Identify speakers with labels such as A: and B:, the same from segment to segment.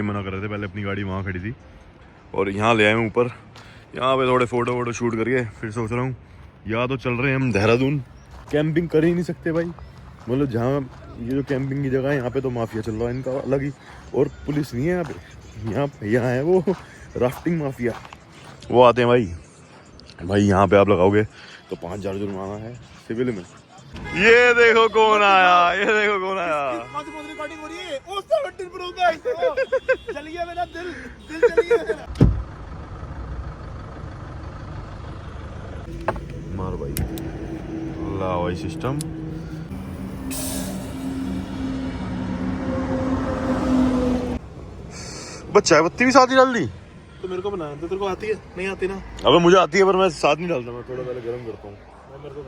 A: मना कर रहे थे, पहले अपनी गाड़ी वहाँ खड़ी थी और यहाँ ले आए हूँ ऊपर। यहाँ पे थोड़े फोटो वोटो शूट करके फिर सोच रहा हूँ या तो चल रहे हैं हम देहरादून। कैंपिंग कर ही नहीं सकते भाई, मतलब जहाँ ये जो कैंपिंग की जगह है यहाँ पे तो माफिया चल रहा है इनका अलग ही, और पुलिस नहीं है यहाँ पे। यहाँ है वो राफ्टिंग माफिया, वो आते हैं भाई यहाँ पे आप लगाओगे तो 5,000 जुर्माना है सिविल में। ये देखो कौन आया, ये देखो कौन आया।
B: रिकॉर्डिंग हो रही है। ओ 17 प्रो मैक्स चल गया मेरा दिल चल गया मेरा।
A: मार भाई, ला भाई सिस्टम। बस चाय पत्ती भी साथ ही डाल दी
B: तो मेरे को बनाना तो तेरे को आती है नहीं आती ना?
A: अबे मुझे आती है पर मैं साथ नहीं डालता, मैं थोड़ा पहले गर्म करता हूँ।
B: मेरे को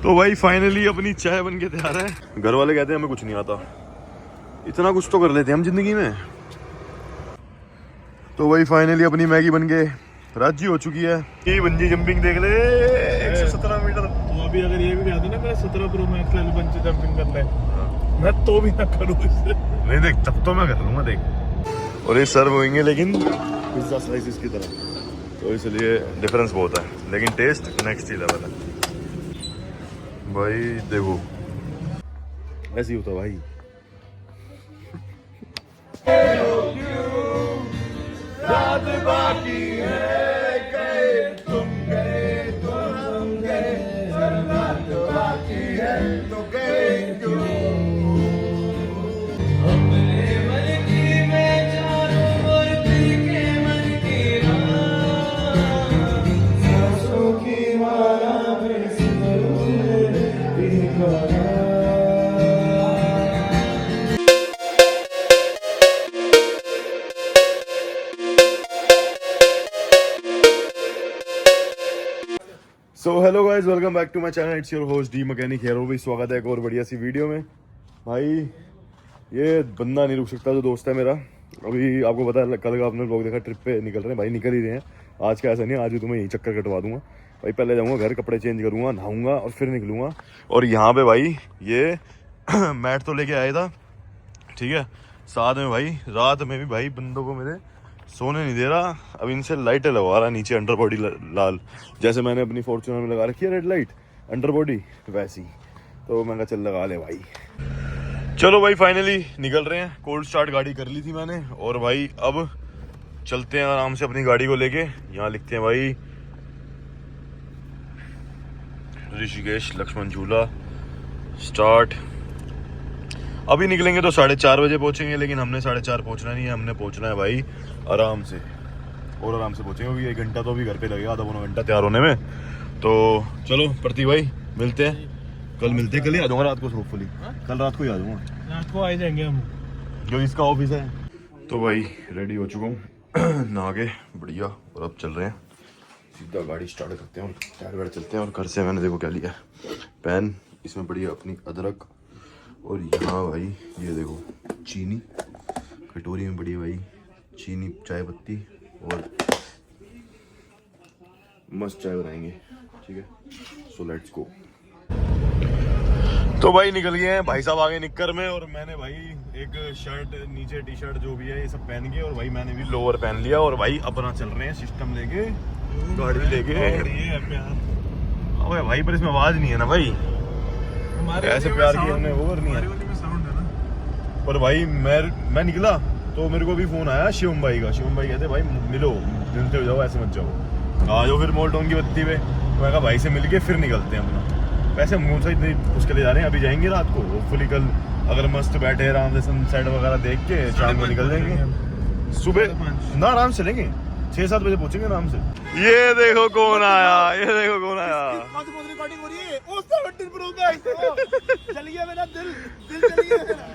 A: तो भाई फाइनली अपनी चाय बन के तैयार है। घर वाले कहते हैं हमें कुछ नहीं आता, इतना कुछ तो कर लेते हैं हम जिंदगी में। तो भाई फाइनली अपनी मैगी बन के राजी हो चुकी है। ये बंजी जंपिंग देख ले 117 मीटर।
B: तो अभी अगर ये भी कहते ना मेरा 17 प्रो मैक्स ले बंजी जंपिंग करना है, मैं तो भी ना करूँ इससे।
A: नहीं देख, तब तो मैं कर लूंगा देख। और ये सर्व होंगे लेकिन पिज्जा स्लाइसेस की तरह, तो इसलिए डिफरेंस बहुत है, लेकिन टेस्ट नेक्स्ट ही लेवल है भाई। देखो ऐसे ही होता भाई। रात बाकी है, गए तुम गए तो हम गए, रात बाकी है तो गए क्यों।
C: अपने मन की मैं जानूं और दिखे मन की राह, सांसों की माला में सिमरूं दीवाना।
A: So hello guys, welcome back to my channel. It's your host D mechanic here. भी स्वागत है एक और बढ़िया सी वीडियो में। भाई ये बंदा नहीं रुक सकता जो दोस्त है मेरा। अभी आपको पता है कल का आपने व्लॉग देखा, ट्रिप पे निकल रहे हैं भाई, निकल ही रहे हैं। आज का ऐसा नहीं, आज भी तुम्हें यही चक्कर कटवा दूंगा भाई। पहले जाऊँगा घर, कपड़े चेंज करूँगा, नहाऊंगा और फिर निकलूँगा। और यहाँ पे भाई ये मैट तो लेके आया था, ठीक है। साथ में भाई रात में भी भाई बंदों को मेरे सोने नहीं दे रहा। अब इनसे लाइटें लगवा रहा नीचे, अंडर बॉडी लाल, जैसे मैंने अपनी फॉर्च्यूनर में लगा रखी है रेड लाइट अंडर बॉडी वैसी। तो मैं कहा चल लगा ले भाई। चलो भाई फाइनली निकल रहे हैं। कोल्ड स्टार्ट गाड़ी कर ली थी मैंने, और भाई अब चलते हैं आराम से अपनी गाड़ी को लेके। यहाँ लिखते हैं भाई ऋषिकेश लक्ष्मण झूला स्टार्ट। अभी निकलेंगे तो 4:30 बजे पहुंचेंगे, लेकिन हमने 4:30 पहुंचना नहीं है, हमने पहुंचना है भाई आराम से, और आराम से पहुंचेंगे क्योंकि 1 घंटा तो अभी घर पे लगेगा, आधा पौना घंटा तैयार होने में। तो चलो प्रति भाई मिलते हैं, कल मिलते हैं। कल ही आ जाऊंगा रात को, होपफुली कल रात को ही आ जाऊंगा,
B: रात को आ जाएंगे हम,
A: जो इसका ऑफिस है। तो भाई रेडी हो चुका हूँ नहा के बढ़िया, और अब चल रहे हैं सीधा गाड़ी स्टार्ट करते हैं और टायर वायर चलते हैं। और घर से मैंने देखो क्या लिया, पैन, इसमें बढ़िया अपनी अदरक, और यहाँ भाई ये देखो चीनी, कटोरी में बढ़िया भाई चीनी, चाय पत्ती, और मस्त चाय बनाएंगे, ठीक है। So let's go. तो भाई निकल गए हैं, भाई साहब आगे निक्कर में, और मैंने भाई एक शर्ट नीचे टी शर्ट जो भी है ये सब पहन के, और भाई मैंने भी लोअर पहन लिया, और भाई अपना चल रहे हैं सिस्टम लेके, गाड़ी लेके। अबे भाई पर इसमें आवाज नहीं है ना भाई, ऐसे प्यार की हमने वो करनी है। पर भाई मैं निकला तो मेरे को भी फोन आया शिवम भाई का। शिवम भाई कहते भाई मिलो, मिलते हो जाओ, ऐसे मत जाओ, आ जाओ फिर मोल्टोन की बत्ती पे। तो मैं कहा भाई से मिलके फिर निकलते हैं अपना। वैसे मुँह से इतनी उसके लिए जा रहे हैं, अभी जाएंगे रात को, होपफुली कल अगर मस्त बैठे आराम से सनसेट वगैरह देख के शाम को निकल जाएंगे। सुबह ना आराम से चलेंगे, 6-7 बजे पहुंचेंगे आराम से। ये देखो कौन आया, ये देखो कौन आया।
B: रिकॉर्डिंग हो रही है। ओ 17 प्रो मैक्स चल गया मेरा दिल चल गया मेरा।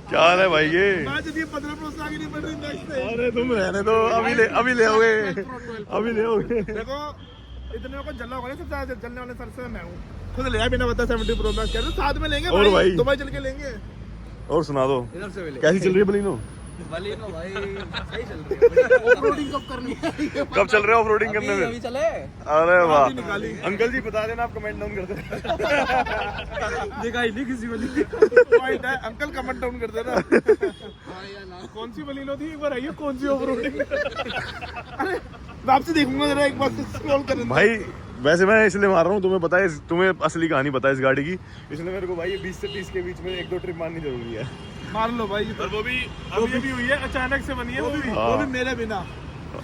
A: क्या हाल है भाई ये?
B: मैं जब ये 15 प्रो से आगे नहीं बढ़ रही नेक्स्ट पे।
A: अरे तुम रहने दो, अभी ले आओगे, अभी ले आओगे।
B: देखो इतने को जलना होगा, सबसे ज्यादा जलने वाले सर से मैं हूं। खुद ले आया बिना बता 70 प्रो मैक्स कह रहे साथ में लेंगे
A: और भाई
B: दुबई चल के लेंगे।
A: और सुना दो
B: इधर से
A: कैसी चल रही है बलिनो?
C: बलिनो भाई सही चल रही है।
B: ऑफरोडिंग कब करनी है?
A: कब चल रहे हो ऑफरोडिंग करने में?
C: अभी चले
A: अरे वाह
B: निकाली।
A: अंकल जी बता देना, आप कमेंट डाउन कर देना।
C: देखा ही नहीं किसी बली।
B: पॉइंट है, अंकल कमेंट डाउन कर देना। कौन सी बलिनो थी, एक बार आइए, कौन सी ऑफरोडिंग? अरे वापसी देखूंगा जरा, एक बार स्क्रॉल कर।
A: भाई वैसे मैं इसलिए मार रहा हूँ, तुम्हें पता है, तुम्हें असली कहानी पता है इस गाड़ी की, इसलिए मेरे को भाई 20 से 30 के बीच में 1-2 ट्रिप मारनी जरूरी है।
B: मार लो भाई।
A: और वो भी
B: अभी हुई है, अचानक से बनी है वो भी
A: हाँ।
B: मेरे बिना।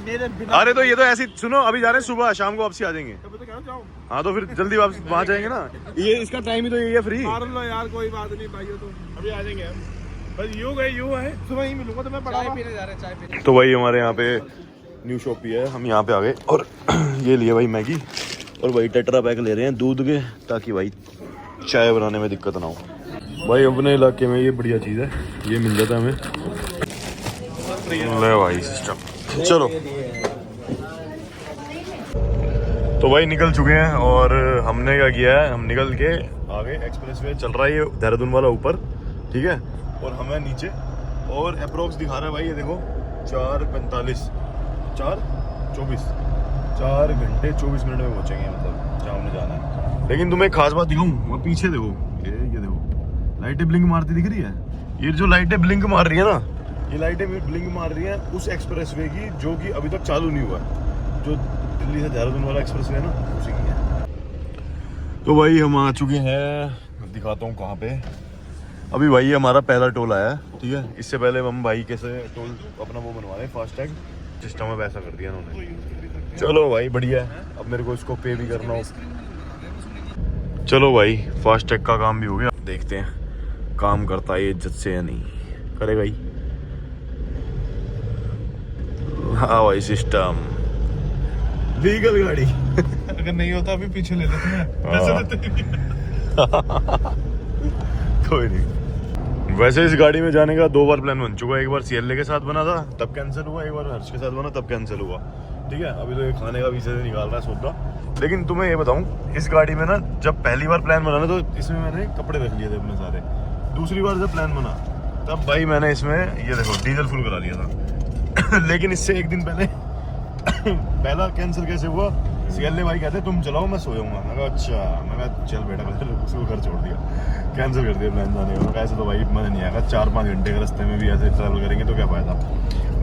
B: मेरे बिना।
A: अरे तो ये तो ऐसी सुनो, अभी जा रहे हैं सुबह, शाम को वापसी आ जाएंगे।
B: तब तो क्या जाऊं?
A: हाँ तो फिर जल्दी वापस वहाँ जाएंगे ना, ये इसका टाइम ही तो यही है फ्री।
B: मार लो यार, कोई बात नहीं भाई, तो अभी आ जाएंगे हम। बस यूं गए यूं है, सुबह ही मिलूंगा तो मैं
C: चाय
B: पढ़ा।
C: पीने जा रहे हैं, चाय पीने।
A: तो भाई हमारे यहाँ पे न्यू शॉप भी है, हम यहाँ पे आ गए और ये लिए भाई मैगी और भाई टेट्रा पैक ले रहे हैं दूध के, ताकि भाई चाय बनाने में दिक्कत ना हो। भाई अपने इलाके में ये बढ़िया चीज़ है, ये मिल जाता है हमें। ले भाई सिस्टम, चलो तो भाई निकल चुके हैं और हमने क्या किया है, हम निकल के आगे एक्सप्रेसवे चल रहा है ये देहरादून वाला ऊपर, ठीक है, और हमें नीचे और अप्रोक्स दिखा रहा है भाई, ये देखो 4:45 4:24 4 घंटे 24 मिनट में पहुंचेंगे, मतलब जहाँ हमने जाना है। लेकिन तुम्हें एक खास बात दिखाऊं, वो पीछे देखो, ये देखो लाइटें ब्लिंक मारती दिख रही है। ये जो लाइटें ब्लिंक मार रही है ना, ये लाइटें ब्लिंक मार रही है उस एक्सप्रेसवे की जो कि अभी तक चालू नहीं हुआ है, जो दिल्ली से देहरादून वाला एक्सप्रेसवे है ना, उसी की है। तो भाई हम आ चुके हैं, दिखाता हूँ कहाँ पे। अभी भाई हमारा पहला टोल आया है, ठीक है। इससे पहले हम भाई कैसे टोल अपना वो बनवा रहे हैं, फास्टैग सिस्टम में वैसा कर दिया उन्होंने। चलो भाई बढ़िया है, अब मेरे को इसको पे भी करना हो। चलो भाई फास्टैग का काम भी हो गया, देखते हैं काम करता है ये इज्जत से या नहीं करेगा ही। हाँ भाई सिस्टम लीगल गाड़ी।
B: अगर नहीं होता अभी पीछे ले लेते हैं।
A: कोई नहीं। वैसे इस गाड़ी में जाने का 2 बार प्लान बन चुका है, एक बार सीएलए के साथ बना था तब कैंसिल हुआ, एक बार हर्ष के साथ बना तब कैंसिल हुआ, ठीक है। अभी तो ये खाने का पीछे से निकाल रहा है सौदा। लेकिन तुम्हें ये बताऊं, इस गाड़ी में ना जब पहली बार प्लान बना ना, तो इसमें मैंने कपड़े रख लिए थे अपने सारे। दूसरी बार जब प्लान बना तब भाई मैंने इसमें ये देखो डीजल फुल करा लिया था। लेकिन इससे एक दिन पहले पहला कैंसिल कैसे हुआ, सीएलए भाई कहते तुम चलाओ मैं सो जाऊंगा। मैं कहा अच्छा, मैं कहा चल बेटा, उसको घर छोड़ दिया, कैंसिल कर दिया प्लान जाने का। ऐसे तो भाई मजा नहीं आएगा, 4-5 घंटे के रास्ते में भी ऐसे ट्रैवल करेंगे तो क्या फायदा।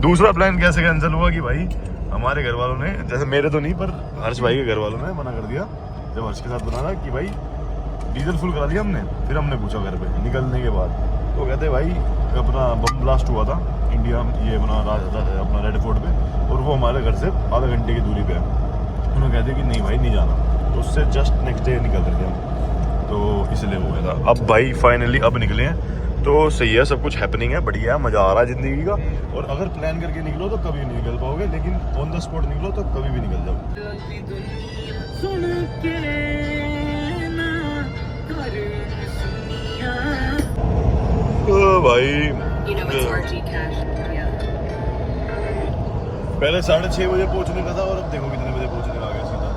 A: दूसरा प्लान कैसे कैंसिल हुआ कि भाई हमारे घर वालों ने, जैसे मेरे तो नहीं पर हर्ष भाई के घर वालों ने मना कर दिया जब हर्ष के साथ बना था कि भाई डीजल फुल करा दिया हमने। फिर हमने पूछा घर पे निकलने के बाद, तो कहते भाई अपना बम ब्लास्ट हुआ था इंडिया, ये अपना रेड फोर्ट पे, और वो हमारे घर से आधा घंटे की दूरी पे है। उन्होंने कहते कि नहीं भाई नहीं जाना, तो उससे जस्ट नेक्स्ट डे निकल रहे थे हम, तो इसलिए हो गया था। अब भाई फाइनली अब निकले हैं, तो सही है, सब कुछ हैपनिंग है, बढ़िया है, मज़ा आ रहा है ज़िंदगी का। और अगर प्लान करके निकलो तो कभी नहीं निकल पाओगे, लेकिन ऑन द स्पॉट निकलो तो कभी भी निकल जाओ। ओ भाई
D: You know it's RG Cash. Yeah.
A: पहले 6:30 बजे पहुंचने का था और अब देखो कितने बजे पहुंचने का आ गया, सीधा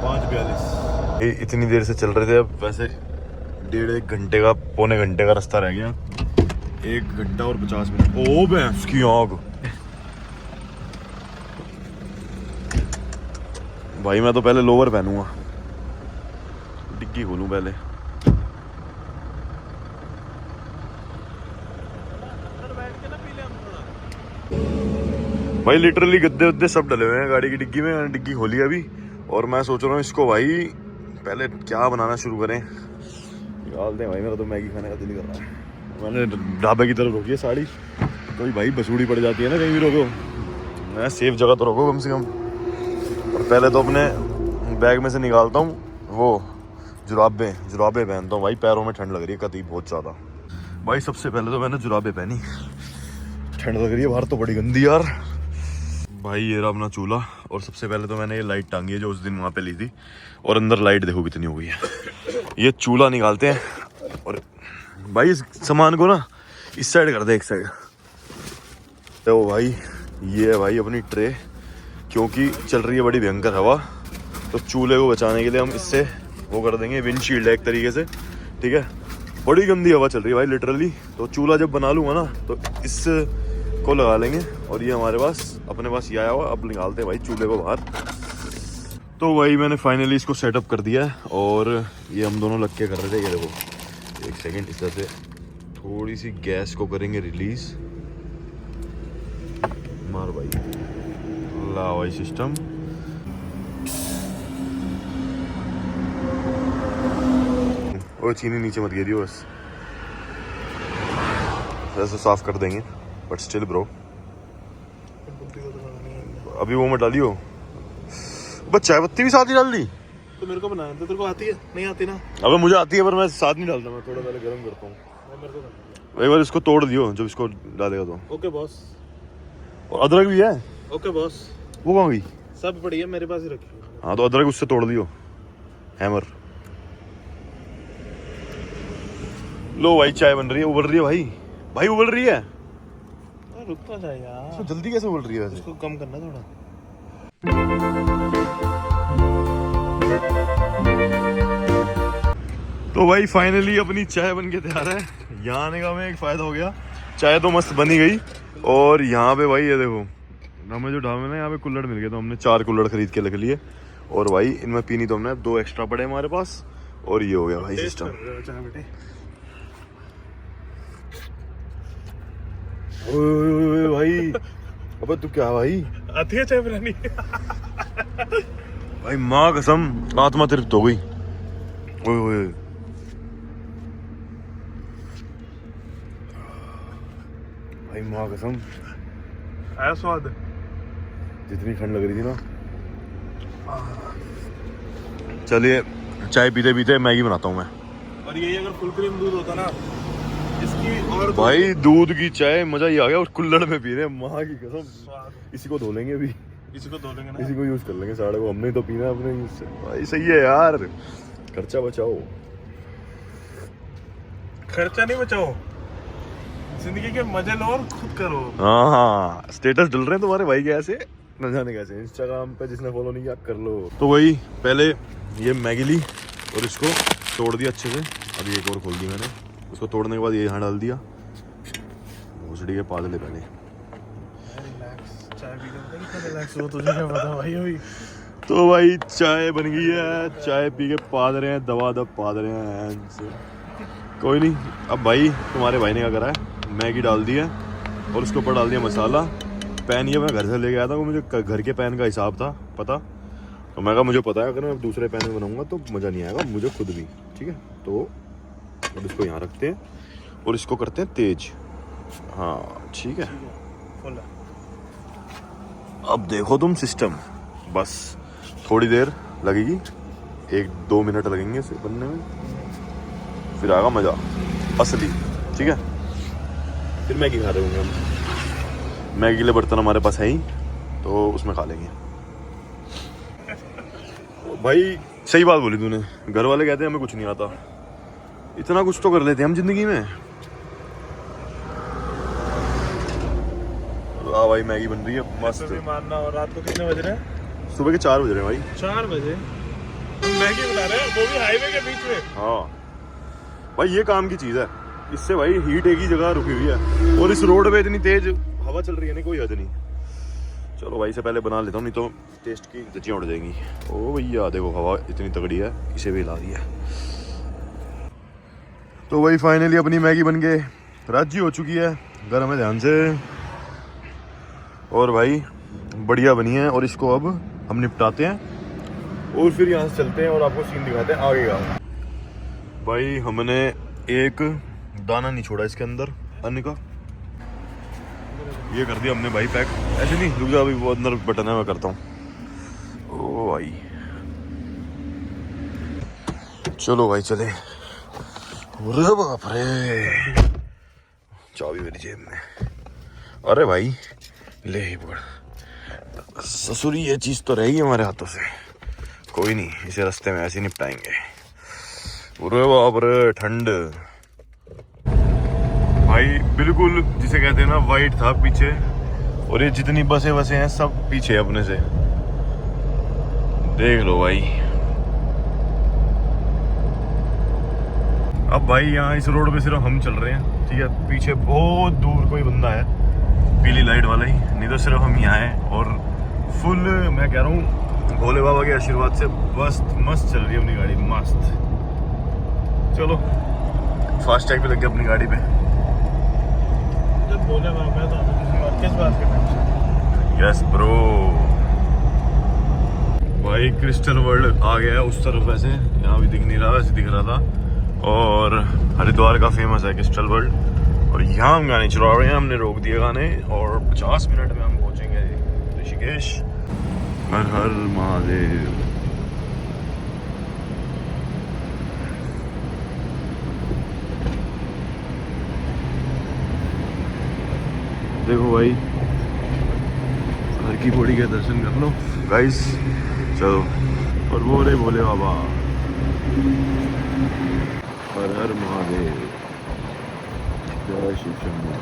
A: 5:42। इतनी देर से चल रहे थे, अब वैसे 1.5 घंटे का, पौने घंटे का रास्ता रह गया, 1 घंटा और 50 मिनट। ओ भैंस की आग भाई, मैं तो पहले लोअर पहनूंगा, डिग्गी खोलूं पहले। भाई लिटरली गद्दे वद्दे सब डले हुए हैं गाड़ी की डिग्गी में, मैंने डिग्गी खोली अभी, और मैं सोच रहा हूँ इसको भाई पहले क्या बनाना शुरू करें, निकालते हैं भाई। मेरा तो मैगी खाने का दिल कर रहा है। मैंने ढाबे की तरफ रोकी है साड़ी, तो भाई बसूड़ी पड़ जाती है ना कहीं भी रोको, मैं सेफ जगह तो रोको कम से कम। और पहले तो अपने बैग में से निकालता हूँ वो जुराबे पहनता हूँ भाई, पैरों में ठंड लग रही है कतई बहुत ज़्यादा। भाई सबसे पहले तो मैंने जुराबे पहनी, ठंड लग रही है बाहर तो बड़ी गंदी यार। भाई ये रहा अपना चूल्हा, और सबसे पहले तो मैंने ये लाइट टांगी है जो उस दिन वहाँ पे ली थी, और अंदर लाइट देखो कितनी हो गई है। ये चूल्हा निकालते हैं, और भाई इस सामान को ना इस साइड कर दे, एक साइड। तो भाई ये है भाई अपनी ट्रे, क्योंकि चल रही है बड़ी भयंकर हवा, तो चूल्हे को बचाने के लिए हम इससे वो कर देंगे, विंडशील्ड है एक तरीके से, ठीक है। बड़ी गंदी हवा चल रही है भाई लिटरली। तो चूल्हा जब बना लूंगा ना तो इस को लगा लेंगे। और ये हमारे पास अपने पास ये आया हुआ, अब निकालते हैं भाई चूल्हे को बाहर। तो भाई मैंने फाइनली इसको सेटअप कर दिया है और ये हम दोनों लग के कर रहे थे। ये देखो एक सेकंड, इस तरह से थोड़ी सी गैस को करेंगे रिलीज। मार भाई, ला भाई सिस्टम। और चीनी नीचे मत गिरी बस, ऐसे साफ कर देंगे। बट स्टिल ब्रो, अभी वो मत डालियो। बस चाय पत्ती भी साथ ही डाल दी।
B: तो मेरे को बनाना, तो तेरे को आती है? नहीं आती ना?
A: अबे मुझे आती है पर मैं साथ नहीं डालता, मैं थोड़ा पहले गर्म करता हूँ।
B: मेरे को करना।
A: एक बार इसको तोड़ दियो जब इसको डालेगा तो।
B: Okay boss.
A: और अदरक भी है।
B: Okay boss.
A: वो कहाँ गई?
B: सब बढ़िया, मेरे पास ही रखी।
A: हाँ तो अदरक उससे तोड़ दियो, हैमर। लो भाई चाय बन रही है, उबल रही है भाई। भाई उबल रही है।
B: रुकता जाए यार,
A: तो जल्दी कैसे उबल रही है वैसे?
B: इसको कम करना थोड़ा।
A: तो भाई फाइनली अपनी चाय बन के तैयार है। यहाँ आने का हमें एक फ़ायदा हो गया, चाय तो मस्त बनी गई। और यहाँ पे भाई ये देखो, हमें जो ढाबे ना यहाँ पे कुल्हड़ मिल गए, तो हमने 4 कुल्हड़ खरीद के रख लिए। और भाई इनमें पीनी तो हमने 2 एक्स्ट्रा पड़े हमारे पास। और ये हो गया भाई सिस्टम।
B: चाय बेटे।
A: ओए भाई, अबे तू क्या भाई?
B: आती है चाय बनानी?
A: भाई माँ कसम आत्मा तृप्त हो गई। ओए ओए भाई माँ कसम,
B: आया स्वाद?
A: जितनी ठंड लग रही थी ना। चलिए चाय पीते पीते मैगी बनाता हूँ मैं।
B: और यही अगर फुल क्रीम दूध होता ना इसकी, और
A: भाई दूध की चाय मजा ही आ गया। और कुल्हड़ में पी रहे हैं, माँ की कसम।
B: स्वाद।
A: इसी को धो लेंगे अभी,
B: इसी को धो लेंगे ना।
A: इसी को यूज कर लेंगे साढ़े को। हमने तो पीना है अपने यूज से। भाई सही है यार, खर्चा बचाओ।
B: खर्चा नहीं बचाओ, जिंदगी के मजे लो और खुद करो।
A: हाँ हाँ, स्टेटस डल रहे हैं तुम्हारे भाई के ऐसे, न जाने कैसे। इंस्टाग्राम पे जिसने फॉलो नहीं किया कर लो। तो वही पहले ये मैगी ली और इसको तोड़ दिया अच्छे से। अभी एक और खोल दी मैंने। उसको तोड़ने के बाद ये यहाँ डाल दिया। भोसड़ी के पादले पहले।
B: रिलैक्स, चाय पी के कितना रिलैक्स हो, तुझे क्या पता भाई। अभी
A: तो भाई चाय बन गई है, चाय पी के पाद रहे हैं, दबा दब पाद रहे हैं। कोई नहीं, अब भाई तुम्हारे भाई ने क्या करा है, मैगी डाल दी है और उसके ऊपर डाल दिया मसाला। पैन ये मैं घर से लेके आया था, वो मुझे घर के पैन का हिसाब था पता। तो मैं कहा मुझे पता है, अगर मैं दूसरे पैन में बनाऊंगा तो मज़ा नहीं आएगा मुझे खुद भी, ठीक है। तो अब इसको यहाँ रखते हैं और इसको करते हैं तेज। हाँ ठीक है। अब देखो तुम सिस्टम, बस थोड़ी देर लगेगी, 1-2 मिनट लगेंगे इसे बनने में, फिर आएगा मज़ा असली, ठीक है। फिर मैगी खा रहे होंगे हम। मैगी के लिए बर्तन हमारे पास है ही, तो उसमें खा लेंगे। भाई सही बात बोली तूने, घर वाले कहते हैं हमें कुछ नहीं आता, इतना कुछ तो कर लेते हैं हम जिंदगी में। हाँ भाई मैगी बन रही है मस्त।
B: भी मानना। और रात को कितने बज रहे हैं?
A: सुबह के 4 बज रहे हैं भाई।
B: 4 बजे मैगी बना रहे हैं, वो भी हाईवे के बीच में।
A: हाँ भाई ये काम की चीज़ है, इससे भाई हीट एक ही जगह रुकी हुई है। और इस रोड पे इतनी तेज हवा चल रही है, नहीं कोई हद नहीं। चलो भाई से पहले बना लेता हूँ, नहीं तो टेस्ट की धज्जियाँ उड़ जाएंगी। ओ भैया देखो हवा इतनी तगड़ी है, इसे भी हिला दिया। तो भाई फाइनली अपनी मैगी बन के राजी हो चुकी है, गर्म है ध्यान से। और भाई बढ़िया बनी है, और इसको अब हम निपटाते हैं और फिर यहाँ से चलते हैं और आपको सीन दिखाते हैं आगे का। भाई हमने एक दाना नहीं छोड़ा इसके अंदर अन्न का, ये कर दिया हमने भाई पैक। ऐसे नहीं, रुक जा, अभी वो अंदर बटन है मैं करता हूँ। ओ भाई चलो भाई चले। अरे बाप रे, चाबी मेरी जेब में। अरे भाई ले ही पकड़, ससुरी ये चीज़ तो रहेगी हमारे हाथों से। कोई नहीं, इसे रास्ते में ऐसे निपटाएंगे। अरे बाप रे ठंड भाई, बिल्कुल जिसे कहते हैं ना वाइट था पीछे, और ये जितनी बसें वसें हैं सब पीछे अपने से, देख लो भाई। अब भाई यहाँ इस रोड पे सिर्फ हम चल रहे हैं, ठीक है। पीछे बहुत दूर कोई बंदा है पीली लाइट वाला ही, नहीं तो सिर्फ हम यहाँ हैं। और फुल मैं कह रहा हूँ भोले बाबा के आशीर्वाद से मस्त मस्त चल रही है अपनी गाड़ी, मस्त। चलो फास्ट टैग पे लग गया अपनी गाड़ी पे।
B: जब बोले बाबा तो हमें किसी और किस बात का टेंशन।
A: Yes bro. भाई क्रिस्टल वर्ल्ड आ गया है उस तरफ, वैसे यहाँ भी दिख नहीं रहा, वैसे दिख रहा था। और हरिद्वार का फेमस है क्रिस्टल वर्ल्ड। और यहाँ हम गाने चला रहे हैं, हमने रोक दिए गाने और 50 मिनट में हम पहुँचेंगे ऋषिकेश। हर हर महादेव। देखो भाई हर की पौड़ी के दर्शन कर लो गाइस, चलो। और वो रे भोले बाबा, हर हर महादेव, जय शिव शंभू।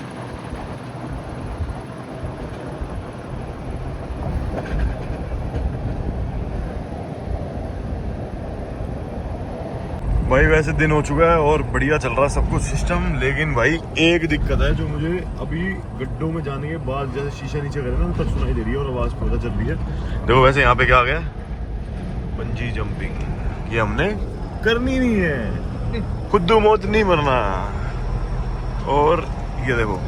A: भाई वैसे दिन हो चुका है और बढ़िया चल रहा है सब कुछ सिस्टम, लेकिन भाई एक दिक्कत है जो मुझे अभी गड्ढों में जाने के बाद जैसे शीशा नीचे करे ना तब सुनाई दे रही है और आवाज पता चल रही है। देखो वैसे यहाँ पे क्या आ गया, बंजी जंपिंग। ये हमने करनी नहीं है, खुद मौत नहीं मरना। और ये देखो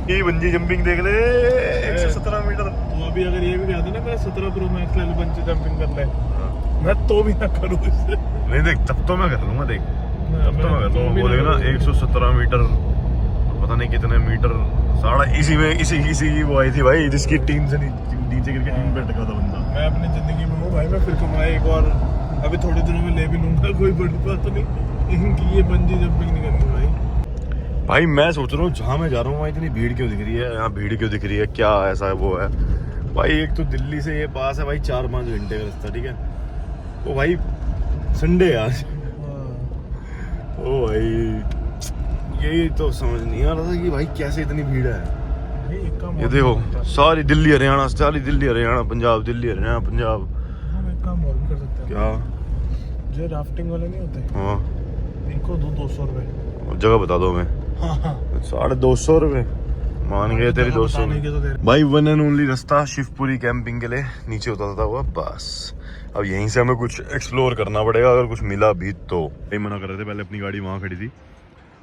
A: ये बंजी जंपिंग देख ले, 117 मीटर।
B: तो अभी अगर ये भी कहते ना मैं 17 प्रो मैक्स ले लूं बंजी जंपिंग कर ले, मैं तो भी ना करूं इससे।
A: नहीं देख तब तो मैं कर लूंगा, देख तब तो मैं कर लूंगा। वो देखना 117 मीटर, पता नहीं कितने मीटर साढ़ा, इसी में इसी की वो आई थी भाई, जिसकी टीम से नीचे गिर के टीम पे अटका था बंदा।
B: मैं अपनी जिंदगी में हूँ भाई, मैं फिर कमाया एक और अभी थोड़े दिनों में ले भी लूंगा, कोई बड़ी बात तो नहीं, इनकी ये बंजी जंपिंग नहीं करनी भाई।
A: भाई मैं सोच रहा हूँ जहाँ मैं जा रहा हूँ वहाँ इतनी भीड़ क्यों दिख रही है, यहाँ भीड़ क्यों दिख रही है, क्या ऐसा है वो है भाई। एक तो दिल्ली से ये पास है भाई 4-5 घंटे का रास्ता, ठीक है। ओ भाई संडे है आज, ओ भाई यही तो समझ नहीं आ रहा था कि भाई कैसे इतनी भीड़ है। ये देखो सारी दिल्ली हरियाणा, सारी दिल्ली हरियाणा पंजाब, दिल्ली हरियाणा पंजाब।
B: हम एक काम और भी कर सकते हैं।
A: क्या?
B: जो राफ्टिंग वाले नहीं होते,
A: हाँ
B: इनको दो 200 रुपए।
A: जगह बता दो मैं।
B: हाँ हाँ
A: 250 रुपए मान गए तेरी 200
B: तो
A: भाई। वन एंड ओनली रास्ता शिवपुरी कैंपिंग के लिए नीचे उतरता हुआ बस। अब यहीं से हमें कुछ एक्सप्लोर करना पड़ेगा अगर कुछ मिला भी तो। नहीं मना कर रहे थे, पहले अपनी गाड़ी वहाँ खड़ी थी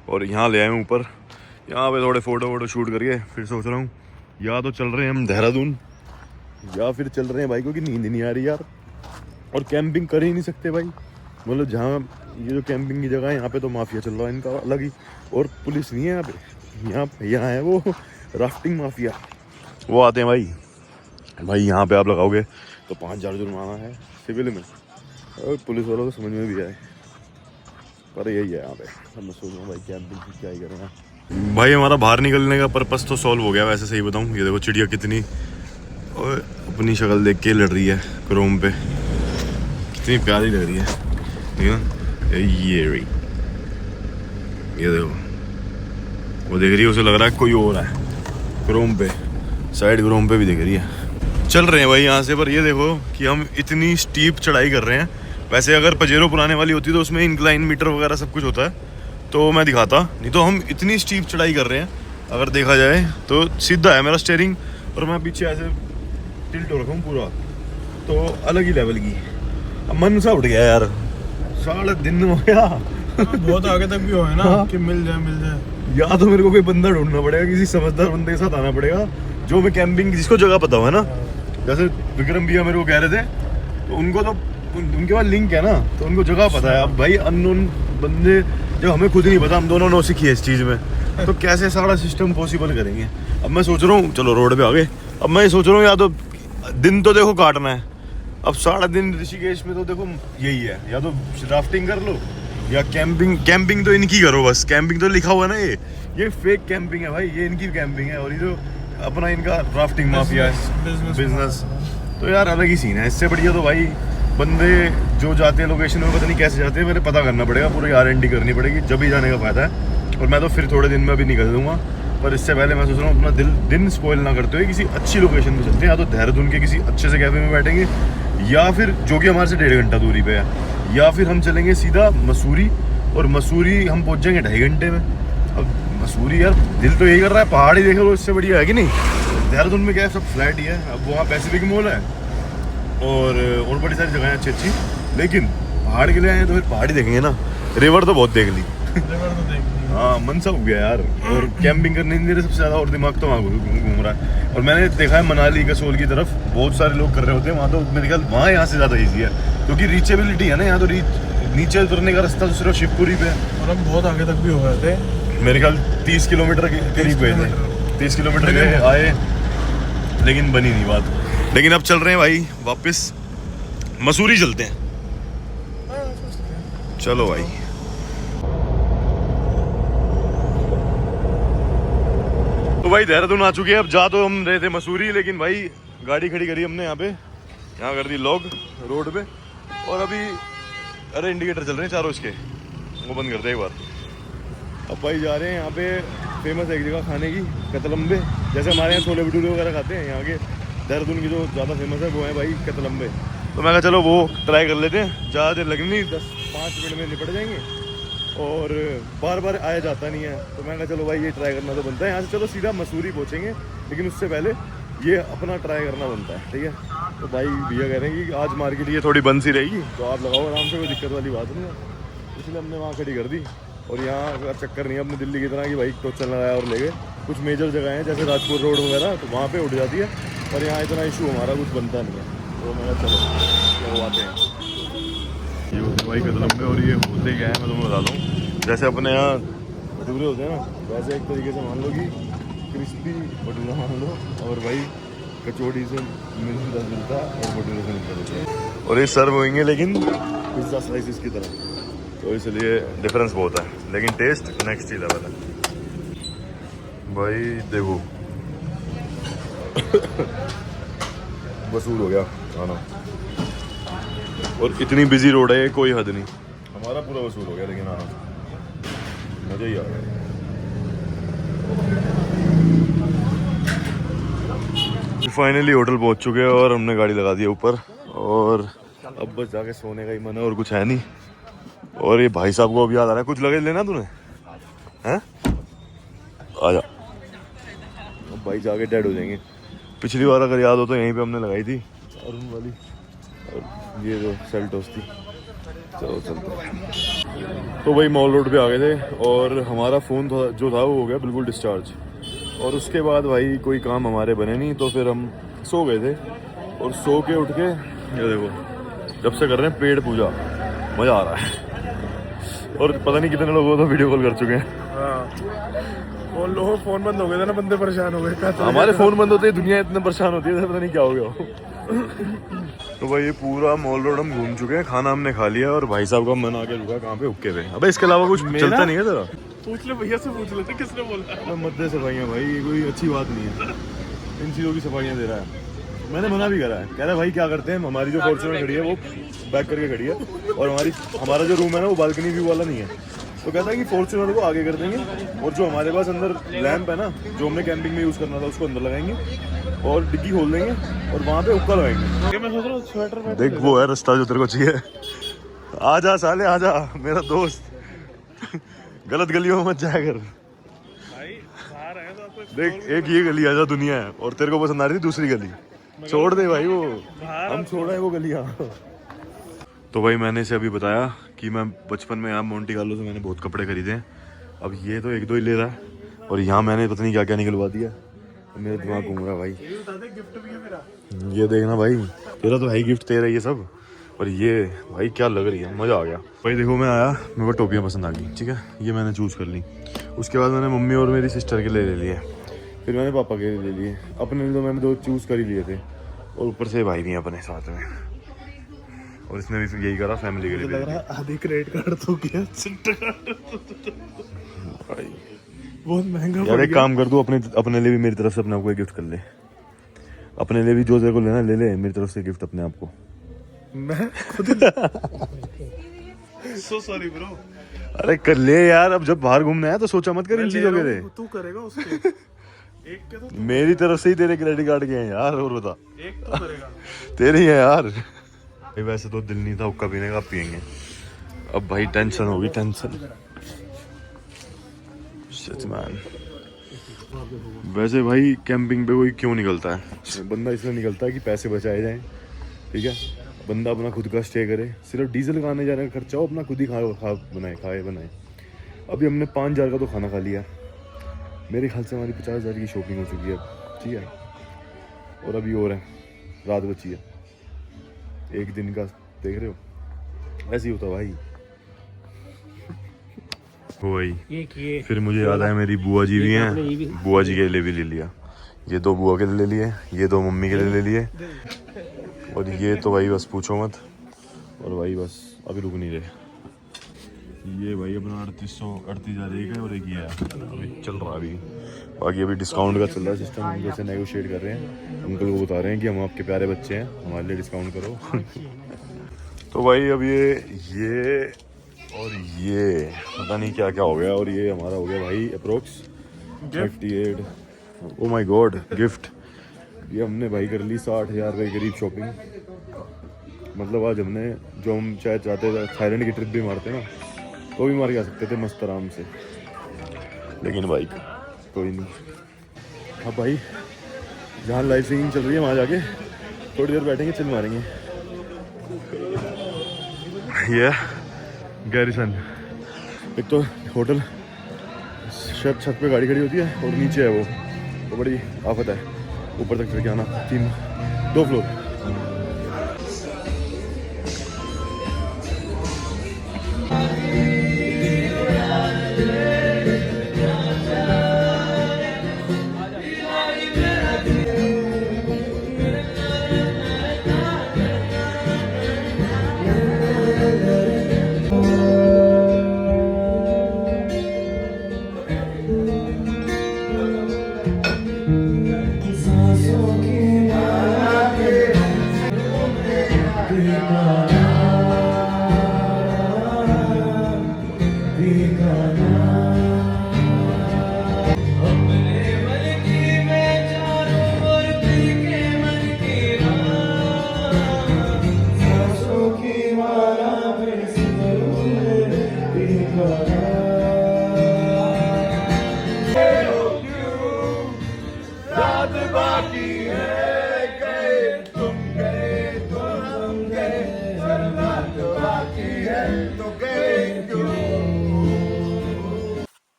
A: और यहाँ ले आए हूँ ऊपर। यहाँ पे थोड़े फोटो शूट करके फिर सोच रहा हूँ या तो चल रहे हैं हम देहरादून या फिर चल रहे हैं भाई, क्योंकि नींद नहीं आ रही यार और कैंपिंग कर ही नहीं सकते भाई। मतलब जहाँ ये जो कैंपिंग की जगह है यहाँ पे तो माफिया चल रहा है इनका अलग ही, और पुलिस नहीं है यहाँ पे। यहाँ है वो राफ्टिंग माफिया, वो आते हैं भाई यहाँ पे आप लगाओगे तो 5,000 जुर्माना है सिविल में, और पुलिस वालों को समझ में भी आए, पर यही है यहाँ पे। अब मैं सोच रहा हूँ भाई कैंपिंग की क्या ही करेंगे भाई। हमारा बाहर निकलने का पर्पस तो सॉल्व हो गया वैसे, सही बताऊँ। ये देखो चिड़िया कितनी और अपनी शक्ल देख के लड़ रही है क्रोम पे, कितनी प्यारी लग रही है, ठीक है। ये रही, ये देखो वो देख रही है, उसे लग रहा है कोई और है क्रोम पे, साइड क्रोम पे भी दिख रही है। चल रहे हैं भाई यहाँ से, पर ये देखो कि हम इतनी स्टीप चढ़ाई कर रहे हैं। वैसे अगर पजेरो पुराने वाली होती तो उसमें इंक्लाइन मीटर वगैरह सब कुछ होता है तो मैं दिखाता, नहीं तो हम इतनी स्टीप चढ़ाई कर रहे हैं। अगर देखा जाए तो सीधा है मेरा स्टीयरिंग और मैं पीछे ऐसे टिल्ट हो रखा हूँ पूरा, तो अलग ही लेवल की। अब मन सा उठ गया यार, 3.5 दिन हो गया।
B: बहुत आगे तक भी हो है ना। हाँ। कि मिल जाए
A: या तो मेरे को कोई बंदा ढूंढना पड़ेगा, किसी समझदार बंदे के साथ आना पड़ेगा जो मैं कैंपिंग, जिसको जगह पता हो है ना। जैसे विक्रम भैया मेरे को कह रहे थे, तो उनको तो उनके पास लिंक है ना, तो उनको जगह पता है। अब भाई अननोन बंदे जब हमें खुद ही नहीं पता, हम दोनों नौ सीखी है इस चीज़ में, तो कैसे सारा सिस्टम पॉसिबल करेंगे। अब मैं सोच रहा हूँ चलो रोड पे आ गए, अब मैं सोच रहा हूँ या तो दिन तो देखो काटना है, अब 3.5 दिन ऋषिकेश में तो देखो यही है, या तो राफ्टिंग कर लो या कैंपिंग तो इनकी करो बस। कैंपिंग तो लिखा हुआ है ना, ये फेक कैंपिंग है भाई, ये इनकी कैंपिंग है, और ये जो अपना इनका राफ्टिंग माफिया है बिजनेस, तो यार अलग ही सीन है। इससे बढ़िया तो भाई बंदे जो जाते हैं लोकेशन में पता नहीं कैसे जाते हैं, मेरे पता करना पड़ेगा, पूरी R&D करनी पड़ेगी, जब ही जाने का फायदा है। और मैं तो फिर थोड़े दिन में अभी निकल दूंगा, पर इससे पहले मैं सोच रहा हूँ अपना दिन स्पॉइल ना करते हुए किसी अच्छी लोकेशन पे चलते हैं, या तो देहरादून के किसी अच्छे से कैफे में बैठेंगे या फिर जो कि हमारे से 1.5 घंटा दूरी पे है, या फिर हम चलेंगे सीधा मसूरी, और मसूरी हम पहुंच जाएंगे 2.5 घंटे में। अब मसूरी यार दिल तो यही कर रहा है, पहाड़ी देखे तो इससे बढ़िया है कि नहीं। देहरादून में क्या है, सब फ्लैट ही है। अब वहाँ पैसिफिक मॉल है और बड़ी सारी जगह हैं अच्छी अच्छी, लेकिन पहाड़ के लिए आए तो फिर पहाड़ी देखेंगे ना। रिवर तो बहुत देख ली, हाँ मन सा हो गया यार। और कैंपिंग करने नहीं दे रहे सबसे ज़्यादा, और दिमाग तो वहाँ घूम रहा है। और मैंने देखा है मनाली कसोल की तरफ बहुत सारे लोग कर रहे होते हैं वहाँ, तो मेरे ख्याल वहाँ यहाँ से ज़्यादा ईजी है, क्योंकि रीचेबिलिटी है ना यहाँ। तो नीचे उतरने का रास्ता तो सिर्फ शिवपुरी पे है,
B: और हम बहुत आगे तक भी हो गए थे।
A: मेरे ख्याल 30 किलोमीटर के करीब गए थे, 30 किलोमीटर गए आए, लेकिन बनी नहीं बात। लेकिन अब चल रहे हैं भाई वापस मसूरी चलते हैं। चलो भाई। तो भाई देहरादून आ चुके हैं। अब जा तो हम रहे थे मसूरी, लेकिन भाई गाड़ी खड़ी करी हमने यहाँ पे, यहाँ कर दी लॉग रोड पे। और अभी अरे इंडिकेटर चल रहे हैं चारों इसके, वो बंद कर दे एक बार। अब भाई जा रहे हैं यहाँ पे फेमस है एक जगह खाने की, कतलम्बे। जैसे हमारे यहाँ छोले भटूरे वगैरह खाते हैं, यहाँ के देहरादून की जो ज़्यादा फेमस है वो है भाई कतलम्बे। तो मैं कहा चलो वो ट्राई कर लेते हैं, ज़्यादा देर लगनी नहीं, 10-5 मिनट में निपट जाएंगे। और बार बार आया जाता नहीं है, तो मैं कहा चलो भाई ये ट्राई करना तो बनता है। यहाँ से चलो सीधा मसूरी पहुँचेंगे, लेकिन उससे पहले ये अपना ट्राई करना बनता है, ठीक है। तो भाई भैया कह रहे हैं कि आज मार्केट ये थोड़ी बंद सी रहेगी, तो आप लगाओ आराम से, कोई दिक्कत वाली बात नहीं है। इसलिए हमने वहाँ खड़ी कर दी। और यहाँ अगर चक्कर नहीं है अपनी दिल्ली की तरह कि भाई टोचन लगाया और ले गए। कुछ मेजर जगह हैं जैसे राजपुर रोड वगैरह, तो वहाँ पे उठ जाती है, और यहाँ इतना इशू हमारा कुछ बनता नहीं है। तो मैं चलो वो आते हैं ये होते भाई कतलम्बे। और ये होते क्या है मैं तुम्हें बताता हूँ। जैसे अपने यहाँ भटूरे होते हैं ना, वैसे एक तरीके से मान लो कि क्रिस्पी भटूरा मान लो, और भाई कचौड़ी से मिलता और भटूरे से मिलता। और ये सर्व होंगे लेकिन पिज्ज़ा स्लाइसिस की तरह, तो इसलिए डिफरेंस बहुत है, लेकिन टेस्ट नेक्स्ट ही लेवल है भाई। देखो वसूल हो गया खाना, और इतनी बिजी रोड है कोई हद नहीं, हमारा पूरा वसूल हो गया। लेकिन हाँ मज़ा ही आ गया। फाइनली होटल पहुंच चुके हैं और हमने गाड़ी लगा दी है ऊपर, और अब बस जाके सोने का ही मन है और कुछ है नहीं। और ये भाई साहब को अब याद आ रहा है, कुछ लगेज लेना तूने हैं? आजा। अब भाई जाके डेड हो जाएंगे। पिछली बार अगर याद हो तो यहीं पे हमने लगाई थी अरुण वाली, और ये जो सेल्टोस थी। चलो चलते हैं। तो भाई मॉल रोड पे आ गए थे, और हमारा फ़ोन जो था वो हो गया बिल्कुल डिस्चार्ज। और उसके बाद भाई कोई काम हमारे बने नहीं, तो फिर हम सो गए थे। और सो के उठ के ये देखो जब से कर रहे हैं पेड़ पूजा, मज़ा आ रहा है। और पता नहीं कितने लोगों को तो वीडियो कॉल कर चुके हैं।
B: और लोगों फोन बंद हो गए थे ना, बंदे परेशान हो गए।
A: हमारे फ़ोन बंद होते ही दुनिया इतने परेशान होती है, पता नहीं क्या हो गया। तो भाई ये पूरा मॉल रोड हम घूम चुके हैं, खाना हमने खा लिया, और भाई साहब का मन आके रुका कहाँ पे, हुक्के पे। अबे इसके अलावा कुछ चलता नहीं है तेरा?
B: पूछ ले भैया से, पूछ लेते किसने बोला।
A: मद्दे सफाइयाँ भाई, ये कोई अच्छी बात नहीं है। इन चीज़ों की सफाइयाँ दे रहा है। मैंने मना भी करा है, कह रहा है भाई क्या करते हैं, हमारी जो फॉर्च्यूनर खड़ी है वो बैक करके खड़ी है, और हमारा जो रूम है ना वो बालकनी व्यू वाला नहीं है। तो कहता है कि फॉर्च्यूनर को आगे कर देंगे, और जो हमारे पास अंदर लैंप है ना, जो हमने कैंपिंग में यूज़ करना था, उसको अंदर लगाएंगे, और डिग्गी खोल देंगे, और वहाँ पे हुक्का लगाएंगे।
B: मैं सोच रहा हूँ स्वेटर
A: देख वो है रास्ता जो तेरे को चाहिए। आजा साले आजा मेरा दोस्त, गलत गलियों में मत जाया कर।
B: भाई बाहर आए तो आपको
A: देख एक ये गली आजा दुनिया है, और तेरे को पसंद आ रही थी दूसरी गली, छोड़ दे भाई वो, हम छोड़ा है वो गलियाँ। तो भाई मैंने इसे अभी बताया कि मैं बचपन में यहाँ मोंटी कार्लो से मैंने बहुत कपड़े खरीदे हैं। अब ये तो 1-2 ही ले रहा है, और यहाँ मैंने पता नहीं क्या क्या निकलवा दिया। मेरा दिमाग घूम रहा भाई।
B: गिफ्ट भी है मेरा।
A: ये देखना भाई, तेरा तो है ही गिफ्ट, तेरा ये सब। और ये भाई क्या लग रही है, मज़ा आ गया भाई। देखो मैं आया, मेरे को टोपियाँ पसंद आ गई, ठीक है, ये मैंने चूज़ कर ली। उसके बाद मैंने मम्मी और मेरी सिस्टर के लिए ले लिए, फिर मैंने पापा के लिए ले लिए, अपने लिए तो मैंने 2 चूज़ कर ही लिए थे, और ऊपर से भाई भी अपने साथ में, और इसने भी यही करा फैमिली के लिए।
B: लग रहा है आधी क्रेडिट कार्ड तो किया,
A: भाई
B: बहुत महंगा
A: यार, एक काम कर तू अपने लिए भी मेरी तरफ से अपने आप को एक गिफ्ट कर ले। अपने लिए भी जो तेरे को लेना ले ले, मेरी तरफ से गिफ्ट अपने आप को।
B: मैं खुद सो सॉरी ब्रो।
A: अरे कर ले यार, अब जब बाहर घूमने आया तो सोचा मत कर इन चीजों के लिए।
B: तू करेगा उसके एक के तो
A: मेरी तरफ से ही तेरे क्रेडिट कार्ड के हैं यार, और बता।
B: एक तो करेगा।
A: तेरे ही है यार। भाई वैसे तो दिल नहीं था हुक्का पीने का, अब पियेंगे। अब भाई टेंशन होगी, टेंशन। Shit, man. वैसे भाई कैंपिंग पे कोई क्यों निकलता है? बंदा इसलिए निकलता है कि पैसे बचाए जाएं, ठीक है। बंदा अपना खुद का स्टे करे, सिर्फ डीजल खाने जाने का खर्चा हो अपना खुद ही खाए बनाए। अभी हमने 5,000 का तो खाना खा लिया, मेरे ख्याल से हमारी 50,000 की शॉपिंग हो चुकी है अब, ठीक है। और अभी और है, रात बची है, एक दिन का देख रहे हो, ऐसे ही होता भाई। वही फिर मुझे याद आया मेरी बुआ जी भी हैं, बुआ जी के लिए भी ले लिया। ये 2 बुआ के लिए ले लिए, ये 2 मम्मी के लिए ले लिए, और ये तो भाई बस पूछो मत। और भाई बस अभी रुक नहीं रहे। ये भाई अपना 38,000 एक है और एक ये है, अभी चल रहा है अभी। बाकी अभी डिस्काउंट का चल रहा है सिस्टम, जैसे नेगोशिएट कर रहे हैं। अंकल को बता रहे हैं कि हम आपके प्यारे बच्चे हैं, हमारे लिए डिस्काउंट करो। तो भाई अब ये और ये पता नहीं क्या क्या हो गया, और ये हमारा हो गया भाई approx 38। Oh my God, gift. ये हमने भाई कर ली 60,000 रुपये करीब शॉपिंग। मतलब आज हमने, जो हम चाहे चाहते थे थाईलैंड की ट्रिप भी मारते ना, तो भी मार के आ सकते थे मस्त आराम से, लेकिन भाई कोई नहीं। अब भाई जहाँ लाइव सिंगिंग चल रही है वहाँ जाके थोड़ी देर बैठेंगे, चिल मारेंगे। ये गैरिसन, एक तो होटल छत पे गाड़ी खड़ी होती है और नीचे है वो, तो बड़ी आफत है ऊपर तक चढ़ के आना, 2 फ्लोर।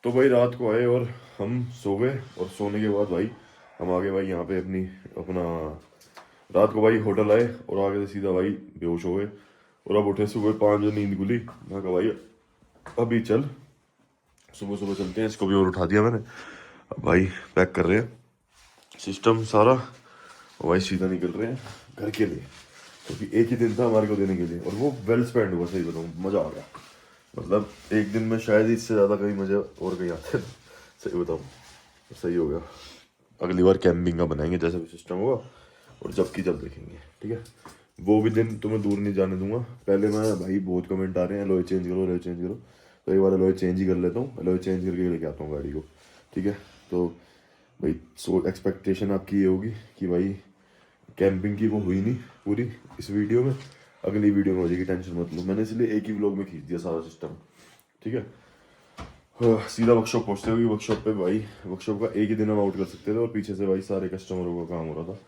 A: तो भाई रात को आए और हम सो गए, और सोने के बाद भाई हम आ गए भाई यहाँ पे अपना रात को भाई होटल आए, और आगे से सीधा भाई बेहोश हो गए। और अब उठे सुबह 5 बजे, नींद खुली। मैं कहा भाई अभी चल, सुबह सुबह चलते हैं। इसको भी और उठा दिया मैंने। अब भाई पैक कर रहे हैं सिस्टम सारा, और भाई सीधा निकल रहे हैं घर के लिए, क्योंकि एक ही दिन था हमारे को देने के लिए, और वो वेल स्पेंड हुआ। सही बताऊँ, मज़ा आ गया। मतलब एक दिन में शायद इससे ज़्यादा कहीं मज़े और कहीं आते हैं। सही बताऊँ, सही हो गया। अगली बार कैंपिंग का बनाएंगे जैसा भी सिस्टम होगा, और जब की जब देखेंगे, ठीक है। वो भी दिन तुम्हें दूर नहीं जाने दूंगा। पहले मैं भाई बहुत कमेंट आ रहे हैं एलॉय चेंज करो, एलॉय चेंज करो, तो एक बार एलॉय चेंज ही कर लेता हूँ। एलॉय चेंज करके लेके आता हूँ गाड़ी को, ठीक है। तो भाई एक्सपेक्टेशन आपकी ये होगी कि भाई कैंपिंग की वो हुई नहीं पूरी इस वीडियो में, अगली वीडियो में हो जाएगी, टेंशन मत लो। मैंने इसलिए एक ही व्लॉग में खींच दिया सारा सिस्टम, ठीक है। सीधा वर्कशॉप पहुँचते हुए, वर्कशॉप पे भाई वर्कशॉप का एक ही दिन हम आउट कर सकते थे, और पीछे से भाई सारे कस्टमरों का काम हो रहा था,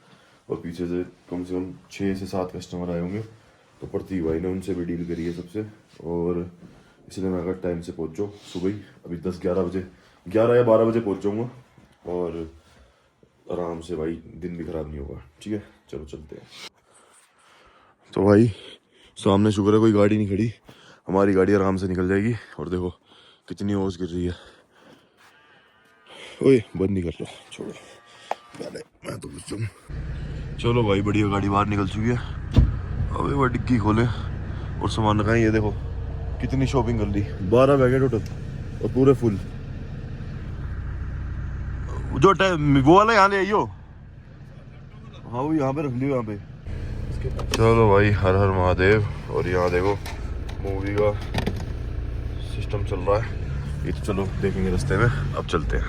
A: और पीछे से कम 6 से 7 कस्टमर आए होंगे। तो प्रतीक भाई ने उनसे भी डील करी है सबसे, और इसलिए मैं अगर टाइम से पहुँच जाऊँ सुबह ही, अभी 10-11 बजे, 11 या 12 बजे पहुँच जाऊँगा, और आराम से भाई दिन भी ख़राब नहीं होगा, ठीक है। चलो चलते हैं। तो भाई सामने शुक्र है कोई गाड़ी नहीं खड़ी, हमारी गाड़ी आराम से निकल जाएगी। और देखो कितनी ओस गिर रही है। ओए बंद नहीं कर लो, छोड़ो पहले मैं तो कुछ जाऊँ। चलो भाई बढ़िया, गाड़ी बाहर निकल चुकी है। अबे वो डिग्गी खोले और सामान रखा है। ये देखो कितनी शॉपिंग कर ली, 12 बैग है टोटल, और पूरे फुल। जो वो वाला यहाँ ले आइयो, हाँ वो यहाँ पे रख लियो यहाँ पे। चलो भाई हर हर महादेव। और यहाँ देखो मूवी का सिस्टम चल रहा है, ये तो चलो देखेंगे रास्ते में। अब चलते हैं,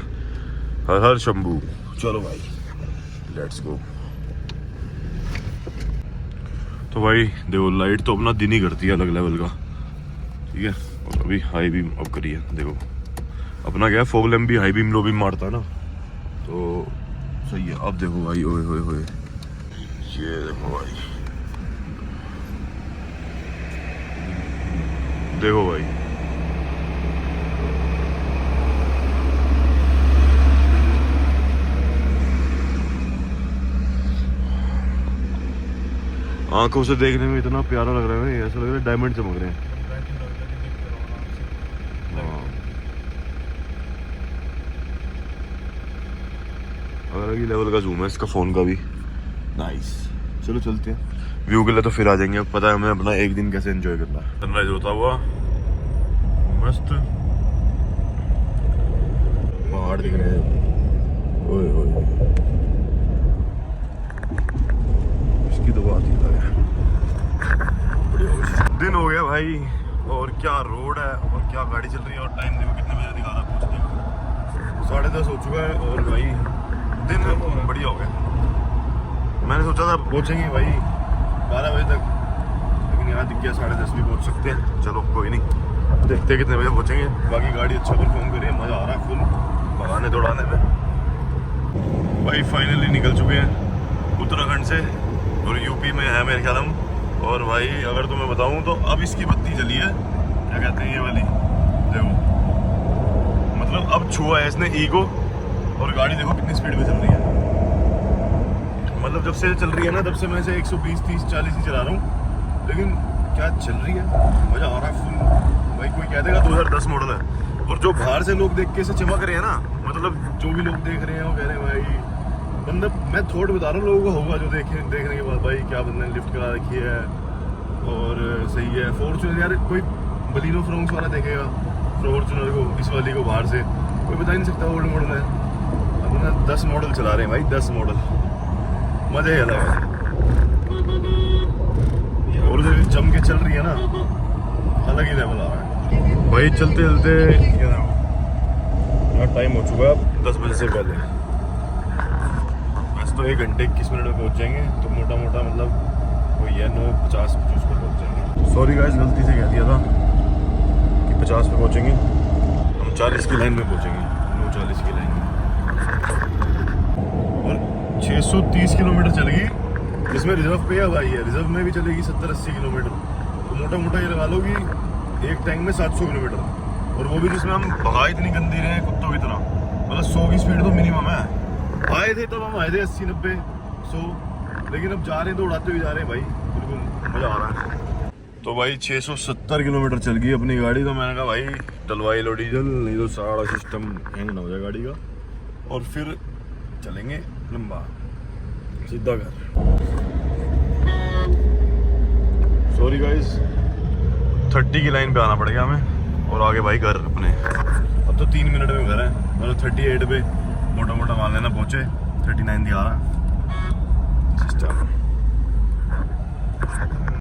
A: हर हर शंभू। चलो भाई लेट्स गो। तो भाई देखो लाइट तो अपना दिन ही करती है अलग लेवल का, ठीक है। और अभी हाई बीम अब करिए, देखो अपना क्या है, फॉग लैम्प भी हाई बीम लो बीम मारता है ना, तो सही है। अब देखो भाई, ओए होए होए, ये देखो भाई, देखो भाई, आंखों से देखने में इतना प्यारा लग रहा है, ऐसा लग रहा है डायमंड चमक रहे हैं। हाँ। अलग ही लेवल का जूम है इसका फोन का भी, नाइस। चलो चलते हैं, व्यू के लिए तो फिर आ जाएंगे। अब पता है हमें अपना एक दिन कैसे एंजॉय करना है। सनराइज होता हुआ मस्त, पहाड़ दिख रहे हैं, ओए ओए, इसकी तो बात ही अलग है। दिन हो गया भाई, और क्या रोड है और क्या गाड़ी चल रही है, और टाइम देखो कितने बजे दिखा रहा है, पहुंचने को 10:30 हो चुका है। और भाई दिन बढ़िया हो गया। मैंने सोचा था पहुंचेंगे भाई 12 बजे तक, लेकिन यहाँ दिख गया 10:30 भी पहुंच सकते हैं। चलो कोई नहीं, देखते हैं कितने बजे पहुंचेंगे। बाकी गाड़ी अच्छा परफॉर्म करिए, मज़ा आ रहा है फुल भगाने दौड़ाने में। भाई फाइनली निकल चुके हैं उत्तराखंड से, और यूपी में है मेरे ख्याल हम। और भाई अगर तुम्हें बताऊं तो अब इसकी बत्ती जली है, क्या कहते हैं ये वाली, देखो मतलब अब छुआ है इसने ई को, और गाड़ी देखो कितनी स्पीड में चल रही है। मतलब जब से चल रही है ना, तब से मैं इसे 120, 30, 40 ही चला रहा हूँ, लेकिन क्या चल रही है, मज़ा आ रहा है फुल। भाई कोई कह देगा 2010 मॉडल है, और जो बाहर से लोग देख के इसे चमक रहे हैं ना, मतलब जो भी लोग देख रहे हैं वो कह रहे हैं भाई, मतलब मैं थोड़ा बता रहा हूँ लोगों को होगा जो देखने के बाद, भाई क्या बंदे ने लिफ्ट करा रखी है और सही है। फॉर्चूनर यार, कोई बलिनो फ्रोंक्स वाला देखेगा फॉर्चूनर को, इस वाली को बाहर से कोई बता ही नहीं सकता ओल्ड मॉडल है। अपना 10 मॉडल चला रहे हैं भाई, 10 मॉडल, मज़े अलग है। और जो जम के चल रही है ना, अलग ही लेवल आ रहा है भाई। चलते चलते टाइम हो चुका है 10 बजे से पहले, तो 1 घंटे 21 मिनट में पहुंच जाएंगे। तो मोटा मोटा मतलब वही है 9:50 पर पहुंच जाएंगे। सॉरी गाइस, गलती से कह दिया था कि 50 पे पहुंचेंगे, हम 40 की लाइन में पहुंचेंगे, 9:40 की लाइन में। और 630 किलोमीटर चलेगी, जिसमें रिजर्व पे अब आई है, रिजर्व में भी चलेगी 70-80 किलोमीटर। तो मोटा मोटा ये लगा लो कि एक टैंक में 700 किलोमीटर, और वो भी जिसमें हम भगा इतनी गंदी रहे हैं कुत्तों की तरह, मतलब 100 की स्पीड तो मिनिमम है। आए थे तब हम आए थे 80-90-100, लेकिन अब जा रहे हैं तो उड़ाते हुए जा रहे हैं भाई, बिल्कुल मज़ा आ रहा है। तो भाई 670 किलोमीटर चल गई अपनी गाड़ी। तो मैंने कहा भाई डलवाई लो डीजल, नहीं तो सारा सिस्टम हैंग ना हो जाए गाड़ी का, और फिर चलेंगे लंबा सीधा घर। सॉरी गाइस, 30 की लाइन पे आना पड़ेगा हमें, और आगे भाई घर अपने। अब तो 3 मिनट में घर है, मतलब 38 पे मोटा मोटा मान लेना पहुंचे, 39 दिखा रहा।